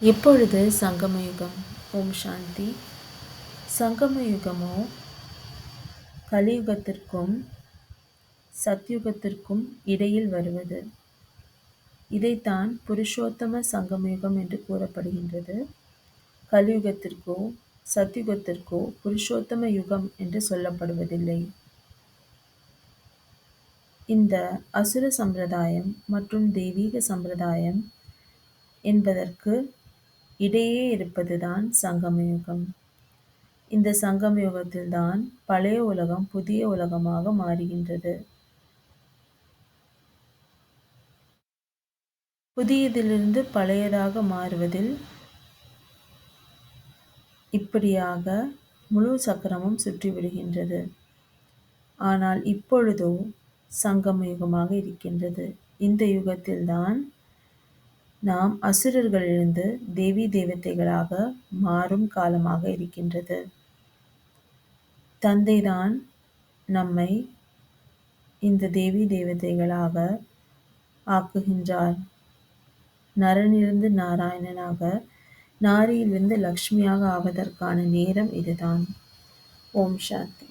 இப்பொழுது சங்கமயுகம். ஓம் சாந்தி. சங்கமயுகமோ கலியுகத்திற்கும் சத்யுகத்திற்கும் இடையில் வருவது. இதைத்தான் புருஷோத்தம சங்கமயுகம் என்று கூறப்படுகின்றது. கலியுகத்திற்கோ சத்யுகத்திற்கோ புருஷோத்தம யுகம் என்று சொல்லப்படுவதில்லை. இந்த அசுர சம்பிரதாயம் மற்றும் தெய்வீக சம்பிரதாயம் என்பதற்கு இடையே இருப்பதுதான் சங்கமயுகம். இந்த சங்கமயுகத்தில்தான் பழைய உலகம் புதிய உலகமாக மாறுகின்றது. புதியதிலிருந்து பழையதாக மாறுவதில் இப்படியாக முழு சக்கரமும் சுற்றிவிடுகின்றது. ஆனால் இப்பொழுதோ சங்கம யுகமாக இருக்கின்றது. இந்த யுகத்தில்தான் நாம் அசுரர்களிலிருந்து தேவி தேவதைகளாக மாறும் காலமாக இருக்கின்றது. தந்தைதான் நம்மை இந்த தேவி தேவதைகளாக ஆக்குகின்றார். நரனிலிருந்து நாராயணனாக, நாரியிலிருந்து லக்ஷ்மியாக ஆவதற்கான நேரம் இதுதான். ஓம் சாந்தி.